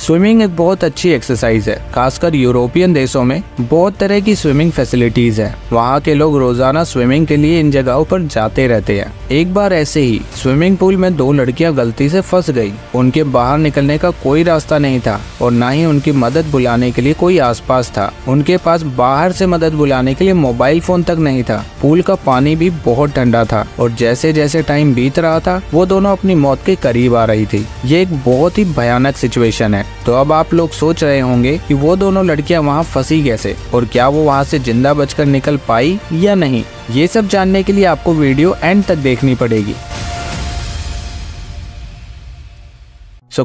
Swimming एक बहुत अच्छी एक्सरसाइज है। खासकर यूरोपियन देशों में बहुत तरह की स्विमिंग फैसिलिटीज है। वहाँ के लोग रोजाना स्विमिंग के लिए इन जगहों पर जाते रहते हैं। एक बार ऐसे ही स्विमिंग पूल में दो लड़कियां गलती से फंस गई। उनके बाहर निकलने का कोई रास्ता नहीं था और ना ही उनकी मदद बुलाने के लिए कोई आसपास था। उनके पास बाहर से मदद बुलाने के लिए मोबाइल फोन तक नहीं था। पूल का पानी भी बहुत ठंडा था और जैसे जैसे टाइम बीत रहा था वो दोनों अपनी मौत के करीब आ रही थी। ये एक बहुत ही भयानक सिचुएशन है। तो अब आप लोग सोच रहे होंगे कि वो दोनों लड़कियां वहां फंसी कैसे और क्या वो वहां से जिंदा बचकर निकल पाई या नहीं। ये सब जानने के लिए आपको वीडियो एंड तक देखनी पड़ेगी।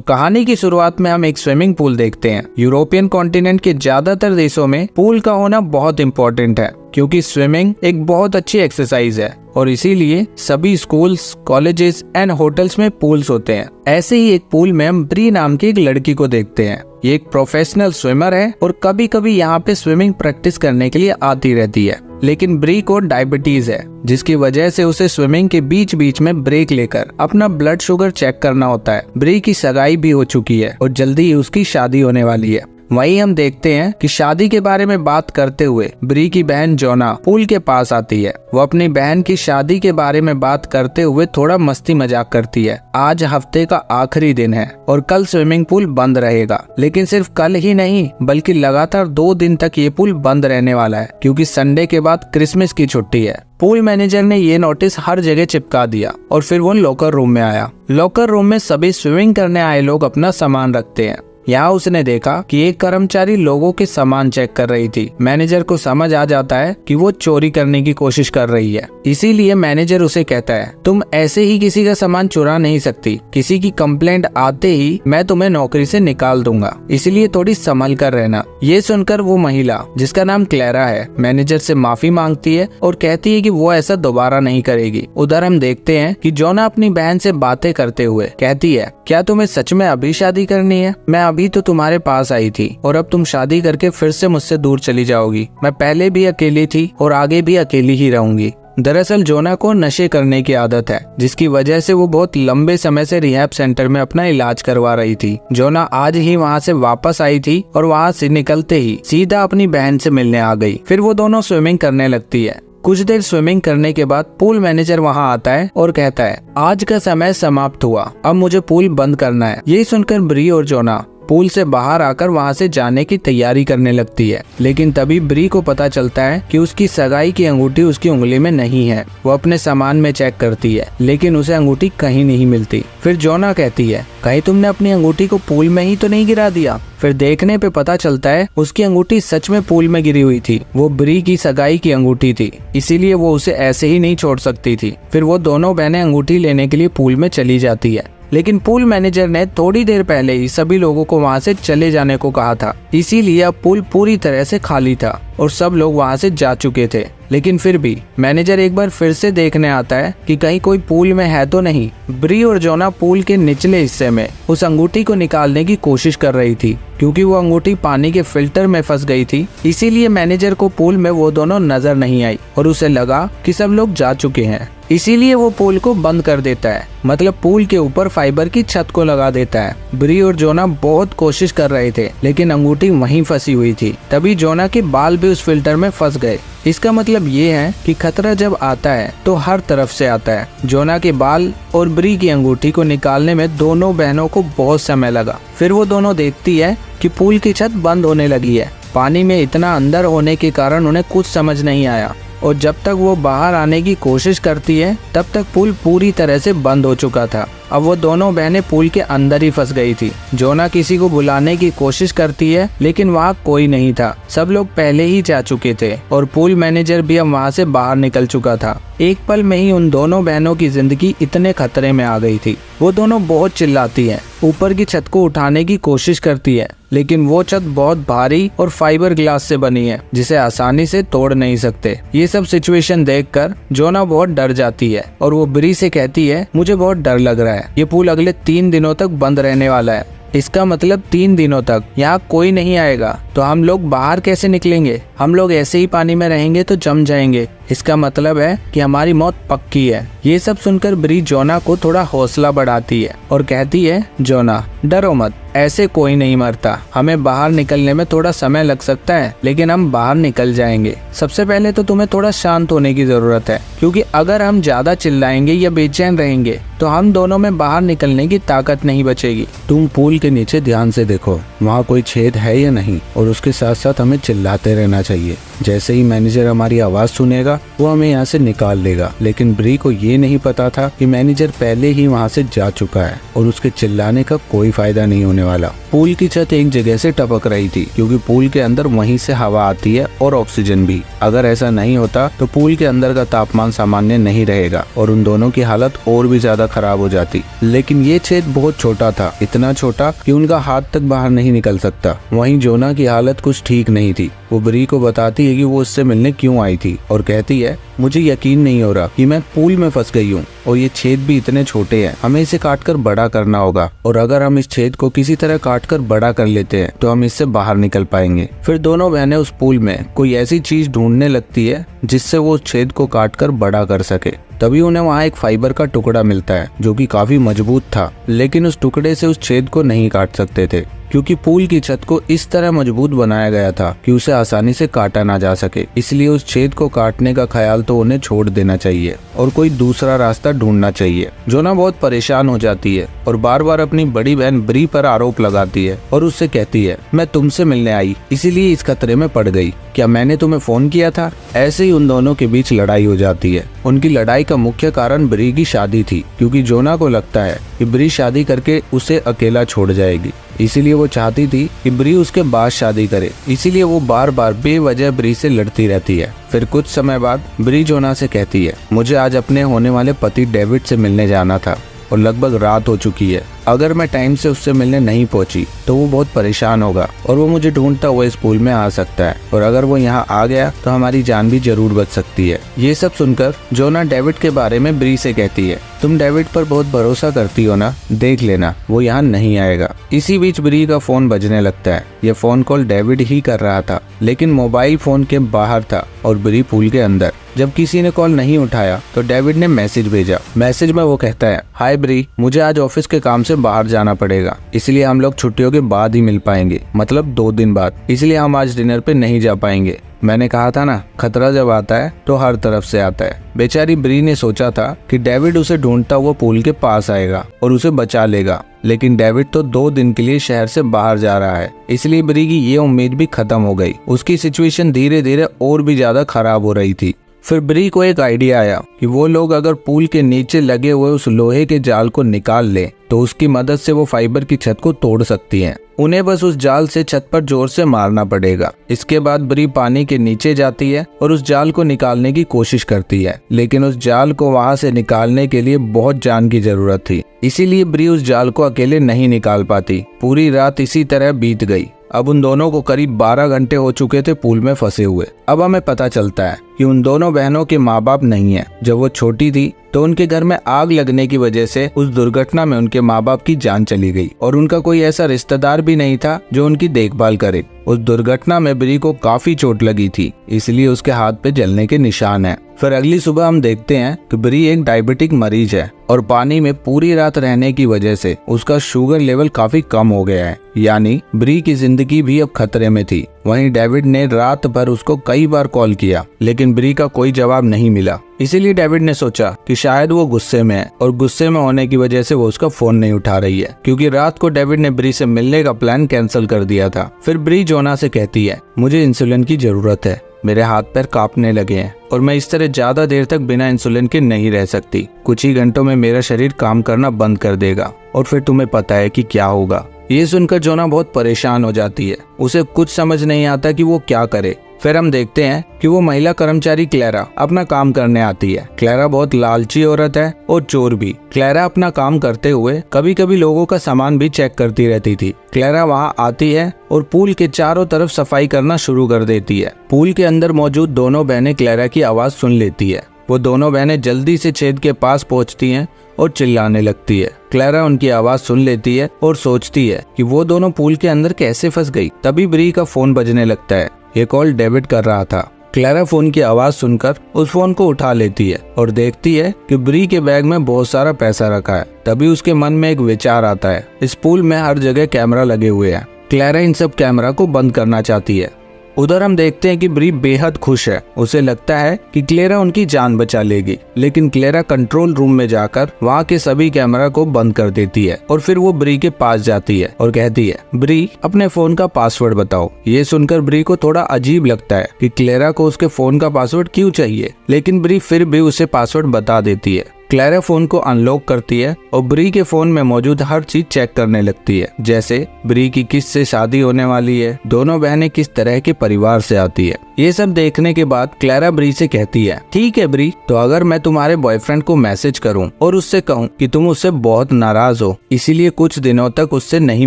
कहानी की शुरुआत में हम एक स्विमिंग पूल देखते हैं। यूरोपियन कॉन्टिनेंट के ज्यादातर देशों में पूल का होना बहुत इम्पोर्टेंट है क्योंकि स्विमिंग एक बहुत अच्छी एक्सरसाइज है और इसीलिए सभी स्कूल्स, कॉलेजेस एंड होटल्स में पूल्स होते हैं। ऐसे ही एक पूल में हम ब्री नाम की एक लड़की को देखते हैं। ये एक प्रोफेशनल स्विमर है और कभी कभी यहाँ पे स्विमिंग प्रैक्टिस करने के लिए आती रहती है। लेकिन ब्री को डायबिटीज है जिसकी वजह से उसे स्विमिंग के बीच बीच में ब्रेक लेकर अपना ब्लड शुगर चेक करना होता है। ब्री की सगाई भी हो चुकी है और जल्दी ही उसकी शादी होने वाली है। वहीं हम देखते हैं कि शादी के बारे में बात करते हुए ब्री की बहन जोना पूल के पास आती है। वो अपनी बहन की शादी के बारे में बात करते हुए थोड़ा मस्ती मजाक करती है। आज हफ्ते का आखिरी दिन है और कल स्विमिंग पूल बंद रहेगा। लेकिन सिर्फ कल ही नहीं बल्कि लगातार 2 दिन तक ये पूल बंद रहने वाला है क्योंकि संडे के बाद क्रिसमस की छुट्टी है। पूल मैनेजर ने ये नोटिस हर जगह चिपका दिया और फिर वो लॉकर रूम में आया। लॉकर रूम में सभी स्विमिंग करने आए लोग अपना सामान रखते हैं। यहाँ उसने देखा कि एक कर्मचारी लोगों के सामान चेक कर रही थी। मैनेजर को समझ आ जाता है कि वो चोरी करने की कोशिश कर रही है। इसीलिए मैनेजर उसे कहता है, तुम ऐसे ही किसी का सामान चुरा नहीं सकती। किसी की कंप्लेंट आते ही मैं तुम्हें नौकरी से निकाल दूंगा, इसलिए थोड़ी संभल कर रहना। ये सुनकर वो महिला जिसका नाम क्लेरा है मैनेजर से माफी मांगती है और कहती है कि वो ऐसा दोबारा नहीं करेगी। उधर हम देखते हैं कि जोना अपनी बहन से बातें करते हुए कहती है, क्या तुम्हें सच में अभी शादी करनी है? मैं अभी तो तुम्हारे पास आई थी और अब तुम शादी करके फिर से मुझसे दूर चली जाओगी। मैं पहले भी अकेली थी और आगे भी अकेली ही रहूंगी। दरअसल जोना को नशे करने की आदत है जिसकी वजह से वो बहुत लंबे समय से रिहैब सेंटर में अपना इलाज करवा रही थी। जोना आज ही वहाँ से वापस आई थी और वहाँ से निकलते ही सीधा अपनी बहन से मिलने आ गई। फिर वो दोनों स्विमिंग करने लगती है। कुछ देर स्विमिंग करने के बाद पूल मैनेजर वहाँ आता है और कहता है, आज का समय समाप्त हुआ, अब मुझे पूल बंद करना है। यही सुनकर ब्री और जोना पूल से बाहर आकर वहाँ से जाने की तैयारी करने लगती है। लेकिन तभी ब्री को पता चलता है कि उसकी सगाई की अंगूठी उसकी उंगली में नहीं है। वो अपने सामान में चेक करती है लेकिन उसे अंगूठी कहीं नहीं मिलती। फिर जोना कहती है, कहीं तुमने अपनी अंगूठी को पूल में ही तो नहीं गिरा दिया? फिर देखने पे पता चलता है उसकी अंगूठी सच में पूल में गिरी हुई थी। वो ब्री की सगाई की अंगूठी थी, इसीलिए वो उसे ऐसे ही नहीं छोड़ सकती थी। फिर वो दोनों बहनें अंगूठी लेने के लिए पूल में चली जाती है। लेकिन पूल मैनेजर ने थोड़ी देर पहले ही सभी लोगों को वहाँ से चले जाने को कहा था, इसीलिए अब पूल पूरी तरह से खाली था और सब लोग वहाँ से जा चुके थे। लेकिन फिर भी मैनेजर एक बार फिर से देखने आता है कि कहीं कोई पूल में है तो नहीं। ब्री और जोना पूल के निचले हिस्से में उस अंगूठी को निकालने की कोशिश कर रही थी। क्योंकि वो अंगूठी पानी के फिल्टर में फंस गई थी, इसीलिए मैनेजर को पूल में वो दोनों नजर नहीं आई और उसे लगा कि सब लोग जा चुके हैं। इसीलिए वो पूल को बंद कर देता है, मतलब पूल के ऊपर फाइबर की छत को लगा देता है। ब्री और जोना बहुत कोशिश कर रहे थे लेकिन अंगूठी वहीं फंसी हुई थी। तभी जोना के बाल भी उस फिल्टर में फंस गए। इसका मतलब ये है कि खतरा जब आता है तो हर तरफ से आता है। जोना के बाल और ब्री की अंगूठी को निकालने में दोनों बहनों को बहुत समय लगा। फिर वो दोनों देखती है कि पूल की छत बंद होने लगी है। पानी में इतना अंदर होने के कारण उन्हें कुछ समझ नहीं आया और जब तक वो बाहर आने की कोशिश करती है तब तक पूल पूरी तरह से बंद हो चुका था। अब वो दोनों बहनें पूल के अंदर ही फंस गई थी। जोना किसी को बुलाने की कोशिश करती है लेकिन वहाँ कोई नहीं था, सब लोग पहले ही जा चुके थे और पूल मैनेजर भी अब वहाँ से बाहर निकल चुका था। एक पल में ही उन दोनों बहनों की जिंदगी इतने खतरे में आ गई थी। वो दोनों बहुत चिल्लाती है, ऊपर की छत को उठाने की कोशिश करती है लेकिन वो छत बहुत भारी और फाइबर ग्लास से बनी है जिसे आसानी से तोड़ नहीं सकते। ये सब सिचुएशन देखकर जोना बहुत डर जाती है और वो ब्री से कहती है, मुझे बहुत डर लग रहा है। ये पूल अगले 3 दिनों तक बंद रहने वाला है। इसका मतलब 3 दिनों तक यहाँ कोई नहीं आएगा। तो हम लोग बाहर कैसे निकलेंगे? हम लोग ऐसे ही पानी में रहेंगे तो जम जाएंगे। इसका मतलब है कि हमारी मौत पक्की है। ये सब सुनकर ब्री जोना को थोड़ा हौसला बढ़ाती है और कहती है, जोना डरो मत, ऐसे कोई नहीं मरता। हमें बाहर निकलने में थोड़ा समय लग सकता है, लेकिन हम बाहर निकल जाएंगे। सबसे पहले तो तुम्हें थोड़ा शांत होने की जरूरत है, क्योंकि अगर हम ज्यादा चिल्लाएंगे या बेचैन रहेंगे तो हम दोनों में बाहर निकलने की ताकत नहीं बचेगी। तुम पूल के नीचे ध्यान से देखो, वहाँ कोई छेद है या नहीं, और उसके साथ साथ हमें चिल्लाते रहना चाहिए। जैसे ही मैनेजर हमारी आवाज सुनेगा वो हमें यहाँ से निकाल लेगा। लेकिन ब्री को ये नहीं पता था कि मैनेजर पहले ही वहाँ से जा चुका है और उसके चिल्लाने का कोई फायदा नहीं होने वाला। पूल की छत एक जगह से टपक रही थी, क्योंकि पूल के अंदर वहीं से हवा आती है और ऑक्सीजन भी। अगर ऐसा नहीं होता तो पूल के अंदर का तापमान सामान्य नहीं रहेगा और उन दोनों की हालत और भी ज्यादा खराब हो जाती। लेकिन ये छेद बहुत छोटा था, इतना छोटा कि उनका हाथ तक बाहर नहीं निकल सकता। वहीं जोना की हालत कुछ ठीक नहीं थी। वो ब्री को बताती है कि वो उससे मिलने क्यों आई थी और कहती है, मुझे यकीन नहीं हो रहा कि मैं पूल में फंस गई हूँ और ये छेद भी इतने छोटे हैं। हमें इसे काटकर बड़ा करना होगा, और अगर हम इस छेद को किसी तरह काटकर बड़ा कर लेते हैं तो हम इससे बाहर निकल पाएंगे। फिर दोनों बहनें उस पूल में कोई ऐसी चीज ढूंढने लगती है जिससे वो उस छेद को काटकर बड़ा कर सके। तभी उन्हें वहाँ एक फाइबर का टुकड़ा मिलता है जो कि काफी मजबूत था, लेकिन उस टुकड़े से उस छेद को नहीं काट सकते थे, क्योंकि पूल की छत को इस तरह मजबूत बनाया गया था कि उसे आसानी से काटा ना जा सके। इसलिए उस छेद को काटने का ख्याल तो उन्हें छोड़ देना चाहिए और कोई दूसरा रास्ता ढूंढना चाहिए। जोना बहुत परेशान हो जाती है और बार बार अपनी बड़ी बहन ब्री पर आरोप लगाती है और उससे कहती है, मैं तुमसे मिलने आई इसीलिए इस खतरे में पड़ गई, क्या मैंने तुम्हें फोन किया था? ऐसे ही उन दोनों के बीच लड़ाई हो जाती है। उनकी लड़ाई का मुख्य कारण ब्री की शादी थी, क्योंकि जोना को लगता है कि ब्री शादी करके उसे अकेला छोड़ जाएगी। इसीलिए वो चाहती थी कि ब्री उसके बाद शादी करे। इसीलिए वो बार बार बेवजह ब्री से लड़ती रहती है। फिर कुछ समय बाद ब्री जोना से कहती है, मुझे आज अपने होने वाले पति डेविड से मिलने जाना था और लगभग रात हो चुकी है। अगर मैं टाइम से उससे मिलने नहीं पहुंची तो वो बहुत परेशान होगा और वो मुझे ढूंढता हुआ इस पूल में आ सकता है, और अगर वो यहाँ आ गया तो हमारी जान भी जरूर बच सकती है। ये सब सुनकर जोना डेविड के बारे में ब्री से कहती है, तुम डेविड पर बहुत भरोसा करती हो ना, देख लेना वो यहाँ नहीं आएगा। इसी बीच ब्री का फोन बजने लगता है। ये फोन कॉल डेविड ही कर रहा था, लेकिन मोबाइल फोन के बाहर था और ब्री पूल के अंदर। जब किसी ने कॉल नहीं उठाया तो डेविड ने मैसेज भेजा। मैसेज में वो कहता है, हाय ब्री, मुझे आज ऑफिस के काम से बाहर जाना पड़ेगा, इसलिए हम लोग छुट्टियों के बाद ही मिल पाएंगे, मतलब 2 दिन बाद। इसलिए हम आज डिनर पे नहीं जा पाएंगे। मैंने कहा था ना, खतरा जब आता है तो हर तरफ से आता है। बेचारी ब्री ने सोचा था कि डेविड उसे ढूंढता हुआ पूल के पास आएगा और उसे बचा लेगा, लेकिन डेविड तो 2 दिन के लिए शहर से बाहर जा रहा है। इसलिए ब्री की ये उम्मीद भी खत्म हो गई। उसकी सिचुएशन धीरे धीरे और भी ज्यादा खराब हो रही थी। फिर ब्री को एक आइडिया आया कि वो लोग अगर पूल के नीचे लगे हुए उस लोहे के जाल को निकाल ले तो उसकी मदद से वो फाइबर की छत को तोड़ सकती हैं। उन्हें बस उस जाल से छत पर जोर से मारना पड़ेगा। इसके बाद ब्री पानी के नीचे जाती है और उस जाल को निकालने की कोशिश करती है, लेकिन उस जाल को वहां से निकालने के लिए बहुत जान की जरूरत थी। इसीलिए ब्री उस जाल को अकेले नहीं निकाल पाती। पूरी रात इसी तरह बीत गई। अब उन दोनों को करीब 12 घंटे हो चुके थे पूल में फंसे हुए। अब हमें पता चलता है कि उन दोनों बहनों के माँ बाप नहीं है। जब वो छोटी थी तो उनके घर में आग लगने की वजह से उस दुर्घटना में उनके माँ बाप की जान चली गई और उनका कोई ऐसा रिश्तेदार भी नहीं था जो उनकी देखभाल करे। उस दुर्घटना में ब्री को काफी चोट लगी थी, इसलिए उसके हाथ पे जलने के निशान हैं। फिर अगली सुबह हम देखते हैं कि ब्री एक डायबिटिक मरीज है और पानी में पूरी रात रहने की वजह से उसका शुगर लेवल काफी कम हो गया है, यानी ब्री की जिंदगी भी अब खतरे में थी। वहीं डेविड ने रात भर उसको कई बार कॉल किया, लेकिन ब्री का कोई जवाब नहीं मिला। इसीलिए डेविड ने सोचा कि शायद वो गुस्से में है और गुस्से में होने की वजह से वो उसका फोन नहीं उठा रही है, क्योंकि रात को डेविड ने ब्री से मिलने का प्लान कैंसिल कर दिया था। फिर ब्री जोना से कहती है, मुझे इंसुलिन की जरूरत है, मेरे हाथ पैर कांपने लगे हैं और मैं इस तरह ज्यादा देर तक बिना इंसुलिन के नहीं रह सकती। कुछ ही घंटों में मेरा शरीर काम करना बंद कर देगा और फिर तुम्हें पता है कि क्या होगा। ये सुनकर जोना बहुत परेशान हो जाती है। उसे कुछ समझ नहीं आता कि वो क्या करे। फिर हम देखते हैं कि वो महिला कर्मचारी क्लेरा अपना काम करने आती है। क्लेरा बहुत लालची औरत है और चोर भी। क्लेरा अपना काम करते हुए कभी कभी लोगों का सामान भी चेक करती रहती थी। क्लेरा वहाँ आती है और पूल के चारों तरफ सफाई करना शुरू कर देती है। पूल के अंदर मौजूद दोनों बहनें क्लेरा की आवाज सुन लेती है। वो दोनों बहनें जल्दी से छेद के पास पहुंचती हैं और चिल्लाने लगती है। क्लैरा उनकी आवाज सुन लेती है और सोचती है कि वो दोनों पूल के अंदर कैसे फंस गई। तभी ब्री का फोन बजने लगता है। ये कॉल डेविड कर रहा था। क्लैरा फोन की आवाज सुनकर उस फोन को उठा लेती है और देखती है कि ब्री के बैग में बहुत सारा पैसा रखा है। तभी उसके मन में एक विचार आता है। इस पूल में हर जगह कैमरा लगे हुए हैं। क्लैरा इन सब कैमरा को बंद करना चाहती है। उधर हम देखते हैं कि ब्री बेहद खुश है। उसे लगता है कि क्लैरा उनकी जान बचा लेगी, लेकिन क्लैरा कंट्रोल रूम में जाकर वहाँ के सभी कैमरा को बंद कर देती है और फिर वो ब्री के पास जाती है और कहती है, ब्री अपने फोन का पासवर्ड बताओ। ये सुनकर ब्री को थोड़ा अजीब लगता है कि क्लैरा को उसके फोन का पासवर्ड क्यों चाहिए, लेकिन ब्री फिर भी उसे पासवर्ड बता देती है। क्लैरा फोन को अनलॉक करती है और ब्री के फोन में मौजूद हर चीज चेक करने लगती है, जैसे ब्री की किस से शादी होने वाली है, दोनों बहनें किस तरह के परिवार से आती है। ये सब देखने के बाद क्लैरा ब्री से कहती है, ठीक है ब्री, तो अगर मैं तुम्हारे बॉयफ्रेंड को मैसेज करूं और उससे कहूं कि तुम उससे बहुत नाराज हो, इसीलिए कुछ दिनों तक उससे नहीं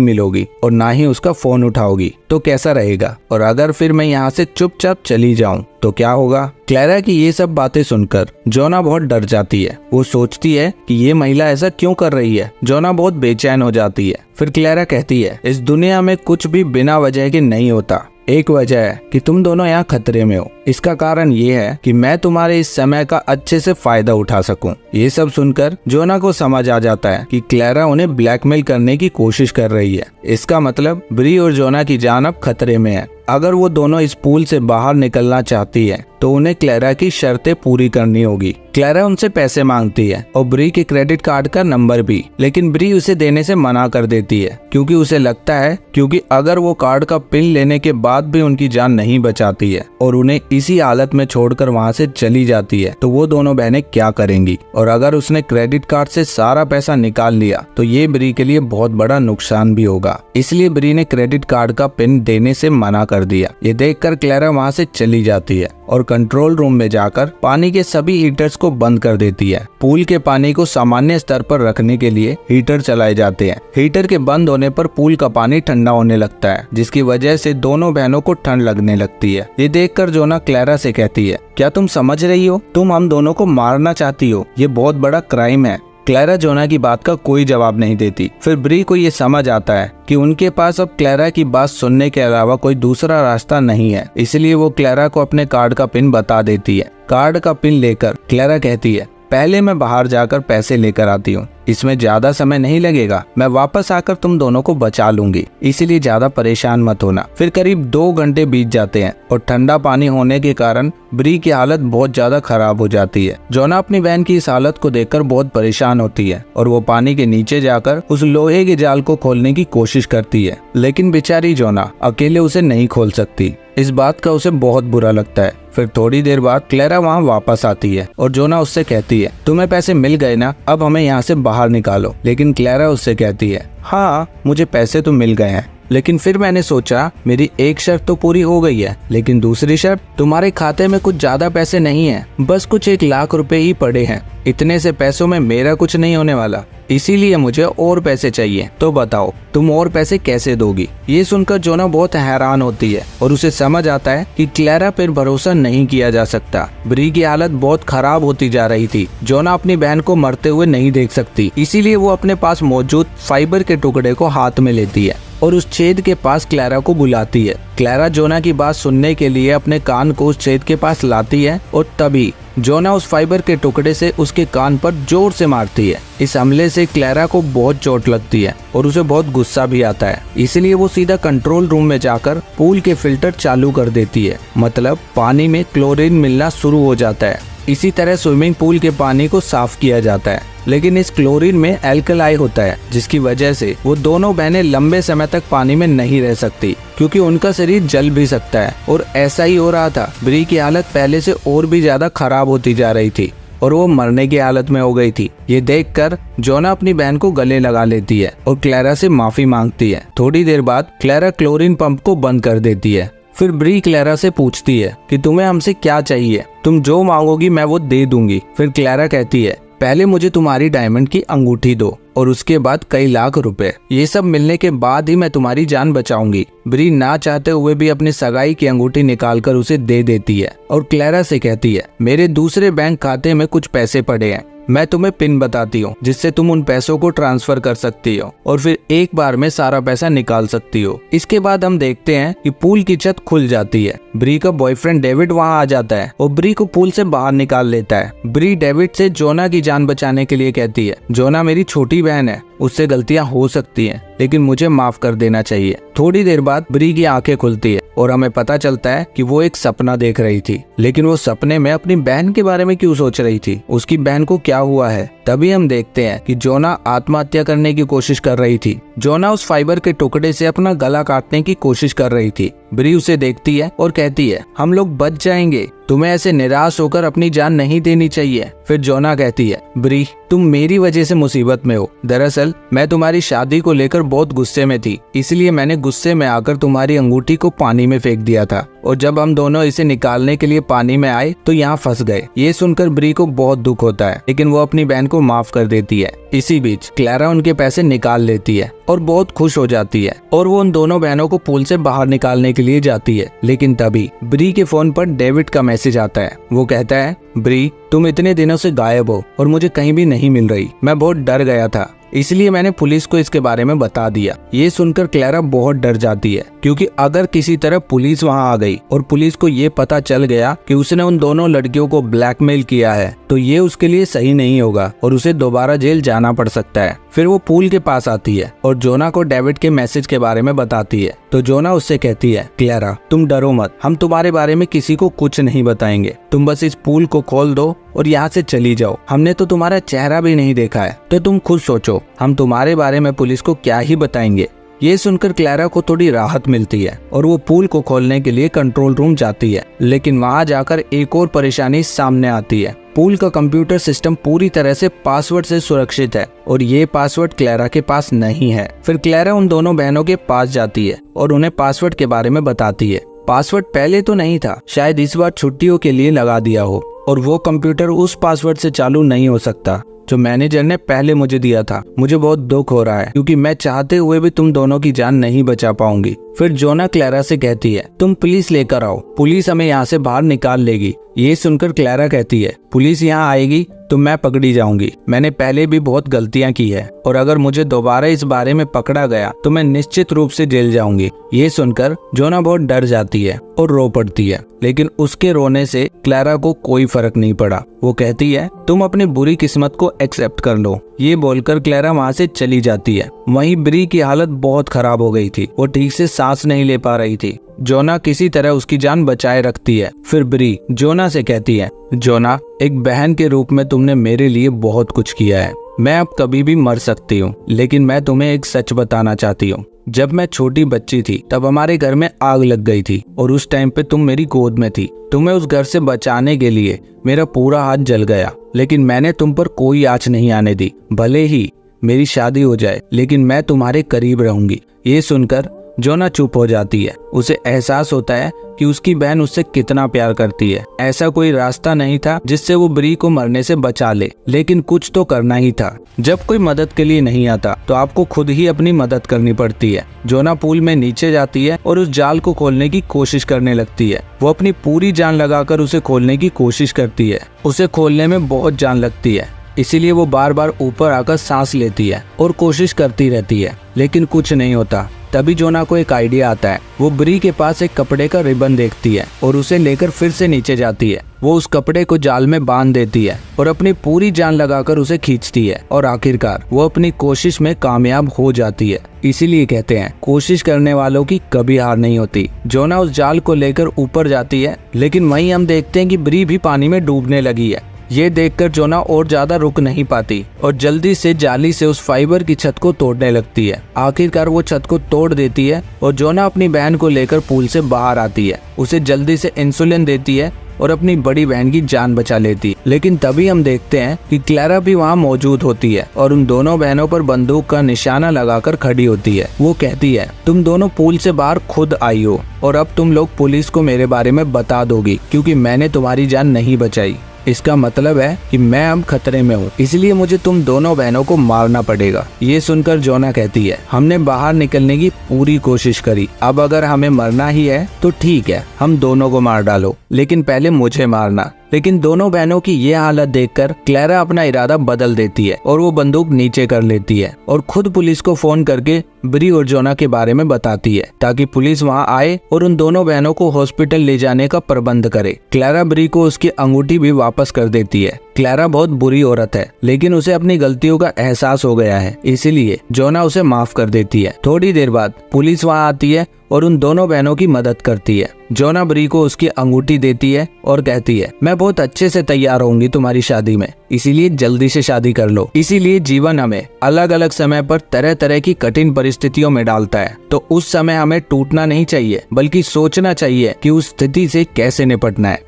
मिलोगी और ना ही उसका फोन उठाओगी, तो कैसा रहेगा? और अगर फिर मैं यहाँ से चुपचाप चली जाऊं तो क्या होगा? क्लैरा की ये सब बातें सुनकर जोना बहुत डर जाती है। वो सोचती है कि ये महिला ऐसा क्यों कर रही है। जोना बहुत बेचैन हो जाती है। फिर क्लैरा कहती है, इस दुनिया में कुछ भी बिना वजह के नहीं होता। एक वजह है कि तुम दोनों यहाँ खतरे में हो। इसका कारण ये है कि मैं तुम्हारे इस समय का अच्छे से फायदा उठा सकूं। ये सब सुनकर जोना को समझ आ जाता है कि क्लैरा उन्हें ब्लैकमेल करने की कोशिश कर रही है। इसका मतलब ब्री और जोना की जान अब खतरे में है। अगर वो दोनों इस पूल से बाहर निकलना चाहती है तो उन्हें क्लैरा की शर्तें पूरी करनी होगी। क्लैरा उनसे पैसे मांगती है और ब्री के क्रेडिट कार्ड का नंबर भी, लेकिन ब्री उसे देने से मना कर देती है क्योंकि उसे लगता है क्योंकि अगर वो कार्ड का पिन लेने के बाद भी उनकी जान नहीं बचाती है और उन्हें इसी हालत में छोड़कर वहाँ से चली जाती है तो वो दोनों बहनें क्या करेंगी। और अगर उसने क्रेडिट कार्ड से सारा पैसा निकाल लिया तो ये ब्री के लिए बहुत बड़ा नुकसान भी होगा। इसलिए ब्री ने क्रेडिट कार्ड का पिन देने से मना कर दिया। ये देखकर क्लैरा वहाँ से चली जाती है और कंट्रोल रूम में जाकर पानी के सभी हीटर्स को बंद कर देती है। पूल के पानी को सामान्य स्तर पर रखने के लिए हीटर चलाए जाते हैं। हीटर के बंद होने पर पूल का पानी ठंडा होने लगता है, जिसकी वजह से दोनों बहनों को ठंड लगने लगती है। ये देखकर जोना क्लैरा से कहती है, क्या तुम समझ रही हो? तुम हम दोनों को मारना चाहती हो। ये बहुत बड़ा क्राइम है। क्लैरा जोना की बात का कोई जवाब नहीं देती। फिर ब्री को ये समझ आता है कि उनके पास अब क्लैरा की बात सुनने के अलावा कोई दूसरा रास्ता नहीं है। इसलिए वो क्लैरा को अपने कार्ड का पिन बता देती है। कार्ड का पिन लेकर क्लैरा कहती है, पहले मैं बाहर जाकर पैसे लेकर आती हूँ। इसमें ज्यादा समय नहीं लगेगा। मैं वापस आकर तुम दोनों को बचा लूंगी, इसीलिए ज्यादा परेशान मत होना। फिर करीब 2 घंटे बीत जाते हैं और ठंडा पानी होने के कारण ब्री की हालत बहुत ज्यादा खराब हो जाती है। जोना अपनी बहन की इस हालत को देखकर बहुत परेशान होती है और वो पानी के नीचे जाकर उस लोहे के जाल को खोलने की कोशिश करती है, लेकिन बेचारी जोना अकेले उसे नहीं खोल सकती। इस बात का उसे बहुत बुरा लगता है। फिर थोड़ी देर बाद क्लैरा वहाँ वापस आती है और जोना उससे कहती है, तुम्हें पैसे मिल गए ना, अब हमें यहाँ से बाहर निकालो। लेकिन क्लैरा उससे कहती है, हाँ मुझे पैसे तो मिल गए हैं, लेकिन फिर मैंने सोचा मेरी एक शर्त तो पूरी हो गई है, लेकिन दूसरी शर्त, तुम्हारे खाते में कुछ ज्यादा पैसे नहीं है, बस कुछ 1 लाख रुपए ही पड़े हैं। इतने से पैसों में मेरा कुछ नहीं होने वाला, इसीलिए मुझे और पैसे चाहिए। तो बताओ तुम और पैसे कैसे दोगी? ये सुनकर जोना बहुत हैरान होती है और उसे समझ आता है कि क्लैरा पर भरोसा नहीं किया जा सकता। ब्री की हालत बहुत खराब होती जा रही थी। जोना अपनी बहन को मरते हुए नहीं देख सकती, इसीलिए वो अपने पास मौजूद फाइबर के टुकड़े को हाथ में लेती है और उस छेद के पास क्लैरा को बुलाती है। क्लैरा जोना की बात सुनने के लिए अपने कान को उस छेद के पास लाती है और तभी जोना उस फाइबर के टुकड़े से उसके कान पर जोर से मारती है। इस हमले से क्लैरा को बहुत चोट लगती है और उसे बहुत गुस्सा भी आता है। इसलिए वो सीधा कंट्रोल रूम में जाकर पूल के फिल्टर चालू कर देती है, मतलब पानी में क्लोरीन मिलना शुरू हो जाता है। इसी तरह स्विमिंग पूल के पानी को साफ किया जाता है, लेकिन इस क्लोरीन में एल्कलाई होता है, जिसकी वजह से वो दोनों बहनें लंबे समय तक पानी में नहीं रह सकती क्योंकि उनका शरीर जल भी सकता है। और ऐसा ही हो रहा था। ब्री की हालत पहले से और भी ज्यादा खराब होती जा रही थी और वो मरने की हालत में हो गई थी। ये देखकर जोना अपनी बहन को गले लगा लेती है और क्लैरा से माफी मांगती है। थोड़ी देर बाद क्लैरा क्लोरीन पंप को बंद कर देती है। फिर ब्री क्लैरा से पूछती है कि तुम्हें हमसे क्या चाहिए, तुम जो मांगोगी मैं वो दे दूंगी। फिर क्लैरा कहती है, पहले मुझे तुम्हारी डायमंड की अंगूठी दो और उसके बाद कई लाख रुपए। ये सब मिलने के बाद ही मैं तुम्हारी जान बचाऊंगी। ब्री ना चाहते हुए भी अपनी सगाई की अंगूठी निकालकर उसे दे देती है और क्लैरा से कहती है, मेरे दूसरे बैंक खाते में कुछ पैसे पड़े हैं, मैं तुम्हें पिन बताती हूँ जिससे तुम उन पैसों को ट्रांसफर कर सकती हो और फिर एक बार में सारा पैसा निकाल सकती हो। इसके बाद हम देखते हैं कि पूल की छत खुल जाती है। ब्री का बॉयफ्रेंड डेविड वहाँ आ जाता है और ब्री को पूल से बाहर निकाल लेता है। ब्री डेविड से जोना की जान बचाने के लिए कहती है, जोना मेरी छोटी बहन है, उससे गलतियां हो सकती हैं, लेकिन मुझे माफ कर देना चाहिए। थोड़ी देर बाद ब्री की आंखें खुलती है और हमें पता चलता है कि वो एक सपना देख रही थी, लेकिन वो सपने में अपनी बहन के बारे में क्यों सोच रही थी, उसकी बहन को क्या हुआ है। तभी हम देखते हैं कि जोना आत्महत्या करने की कोशिश कर रही थी। जोना उस फाइबर के टुकड़े से अपना गला काटने की कोशिश कर रही थी। ब्री उसे देखती है और कहती है, हम लोग बच जाएंगे, तुम्हें ऐसे निराश होकर अपनी जान नहीं देनी चाहिए। फिर जोना कहती है, ब्री तुम मेरी वजह से मुसीबत में हो। दरअसल मैं तुम्हारी शादी को लेकर बहुत गुस्से में थी, इसलिए मैंने गुस्से में आकर तुम्हारी अंगूठी को पानी में फेंक दिया था और जब हम दोनों इसे निकालने के लिए पानी में आए तो यहाँ फंस गए। ये सुनकर ब्री को बहुत दुख होता है, लेकिन वो अपनी बहन को माफ कर देती है। इसी बीच क्लैरा उनके पैसे निकाल लेती है और बहुत खुश हो जाती है और वो उन दोनों बहनों को पूल से बाहर निकालने के लिए जाती है। लेकिन तभी ब्री के फोन पर डेविड का मैसेज आता है। वो कहता है, ब्री तुम इतने दिनों से गायब हो और मुझे कहीं भी नहीं मिल रही। मैं बहुत डर गया था, इसलिए मैंने पुलिस को इसके बारे में बता दिया। ये सुनकर क्लैरा बहुत डर जाती है, क्योंकि अगर किसी तरह पुलिस वहां आ गई और पुलिस को ये पता चल गया कि उसने उन दोनों लड़कियों को ब्लैकमेल किया है तो ये उसके लिए सही नहीं होगा और उसे दोबारा जेल जाना पड़ सकता है। फिर वो पूल के पास आती है और जोना को डेविड के मैसेज के बारे में बताती है। तो जोना उससे कहती है, क्लैरा तुम डरो मत, हम तुम्हारे बारे में किसी को कुछ नहीं बताएंगे, तुम बस इस पूल को खोल दो और यहाँ से चली जाओ। हमने तो तुम्हारा चेहरा भी नहीं देखा है, तो तुम खुद सोचो हम तुम्हारे बारे में पुलिस को क्या ही बताएंगे। ये सुनकर क्लैरा को थोड़ी राहत मिलती है और वो पूल को खोलने के लिए कंट्रोल रूम जाती है, लेकिन वहां जाकर एक और परेशानी सामने आती है। पूल का कंप्यूटर सिस्टम पूरी तरह से पासवर्ड से सुरक्षित है और ये पासवर्ड क्लैरा के पास नहीं है। फिर क्लैरा उन दोनों बहनों के पास जाती है और उन्हें पासवर्ड के बारे में बताती है। पासवर्ड पहले तो नहीं था, शायद इस बार छुट्टियों के लिए लगा दिया हो और वो कंप्यूटर उस पासवर्ड से चालू नहीं हो सकता जो मैनेजर ने पहले मुझे दिया था। मुझे बहुत दुख हो रहा है क्योंकि मैं चाहते हुए भी तुम दोनों की जान नहीं बचा पाऊंगी। फिर जोना क्लैरा से कहती है, तुम पुलिस लेकर आओ, पुलिस हमें यहाँ से बाहर निकाल लेगी। ये सुनकर क्लैरा कहती है, पुलिस यहाँ आएगी तो मैं पकड़ी जाऊंगी। मैंने पहले भी बहुत गलतियां की है और अगर मुझे दोबारा इस बारे में पकड़ा गया तो मैं निश्चित रूप से जेल जाऊंगी। ये सुनकर जोना बहुत डर जाती है और रो पड़ती है, लेकिन उसके रोने से क्लैरा को कोई फर्क नहीं पड़ा। वो कहती है, तुम अपनी बुरी किस्मत को एक्सेप्ट कर लो। ये बोलकर क्लैरा वहाँ से चली जाती है। वहीं ब्री की हालत बहुत खराब हो गई थी, वो ठीक से सांस नहीं ले पा रही थी। जोना किसी तरह उसकी जान बचाए रखती है। फिर ब्री जोना से कहती है, जोना एक बहन के रूप में तुमने मेरे लिए बहुत कुछ किया है, मैं अब कभी भी मर सकती हूँ, लेकिन मैं तुम्हें एक सच बताना चाहती हूँ। जब मैं छोटी बच्ची थी तब हमारे घर में आग लग गई थी और उस टाइम पे तुम मेरी गोद में थी। तुम्हें उस घर से बचाने के लिए मेरा पूरा हाथ जल गया, लेकिन मैंने तुम पर कोई आँच नहीं आने दी। भले ही मेरी शादी हो जाए लेकिन मैं तुम्हारे करीब रहूंगी। ये सुनकर जोना चुप हो जाती है। उसे एहसास होता है कि उसकी बहन उससे कितना प्यार करती है। ऐसा कोई रास्ता नहीं था जिससे वो ब्री को मरने से बचा ले, लेकिन कुछ तो करना ही था। जब कोई मदद के लिए नहीं आता तो आपको खुद ही अपनी मदद करनी पड़ती है। जोना पूल में नीचे जाती है और उस जाल को खोलने की कोशिश करने लगती है। वो अपनी पूरी जान लगाकर उसे खोलने की कोशिश करती है। उसे खोलने में बहुत जान लगती है, इसीलिए वो बार बार ऊपर आकर सांस लेती है और कोशिश करती रहती है, लेकिन कुछ नहीं होता। तभी जोना को एक आइडिया आता है। वो ब्री के पास एक कपड़े का रिबन देखती है और उसे लेकर फिर से नीचे जाती है। वो उस कपड़े को जाल में बांध देती है और अपनी पूरी जान लगाकर उसे खींचती है और आखिरकार वो अपनी कोशिश में कामयाब हो जाती है। इसीलिए कहते हैं, कोशिश करने वालों की कभी हार नहीं होती। जोना उस जाल को लेकर ऊपर जाती है, लेकिन वहीं हम देखते हैं कि ब्री भी पानी में डूबने लगी है। ये देखकर जोना और ज्यादा रुक नहीं पाती और जल्दी से जाली से उस फाइबर की छत को तोड़ने लगती है। आखिरकार वो छत को तोड़ देती है और जोना अपनी बहन को लेकर पूल से बाहर आती है। उसे जल्दी से इंसुलिन देती है और अपनी बड़ी बहन की जान बचा लेती है। लेकिन तभी हम देखते हैं कि क्लैरा भी वहाँ मौजूद होती है और उन दोनों बहनों पर बंदूक का निशाना लगाकर खड़ी होती है। वो कहती है, तुम दोनों पूल से बाहर खुद आई हो और अब तुम लोग पुलिस को मेरे बारे में बता दोगी क्योंकि मैंने तुम्हारी जान नहीं बचाई। इसका मतलब है कि मैं अब खतरे में हूँ, इसलिए मुझे तुम दोनों बहनों को मारना पड़ेगा। ये सुनकर जोना कहती है, हमने बाहर निकलने की पूरी कोशिश करी, अब अगर हमें मरना ही है तो ठीक है, हम दोनों को मार डालो, लेकिन पहले मुझे मारना। लेकिन दोनों बहनों की ये हालत देखकर क्लेरा अपना इरादा बदल देती है और वो बंदूक नीचे कर लेती है और खुद पुलिस को फोन करके ब्री और जोना के बारे में बताती है ताकि पुलिस वहां आए और उन दोनों बहनों को हॉस्पिटल ले जाने का प्रबंध करे। क्लेरा ब्री को उसकी अंगूठी भी वापस कर देती है। क्लेरा बहुत बुरी औरत है, लेकिन उसे अपनी गलतियों का एहसास हो गया है, इसीलिए जोना उसे माफ कर देती है। थोड़ी देर बाद पुलिस वहां आती है और उन दोनों बहनों की मदद करती है। जोना ब्री को उसकी अंगूठी देती है और कहती है, मैं बहुत अच्छे से तैयार होंगी तुम्हारी शादी में, इसीलिए जल्दी से शादी कर लो। इसीलिए जीवन हमें अलग अलग समय पर तरह तरह की कठिन परिस्थितियों में डालता है, तो उस समय हमें टूटना नहीं चाहिए, बल्कि सोचना चाहिए कि उस स्थिति से कैसे निपटना है।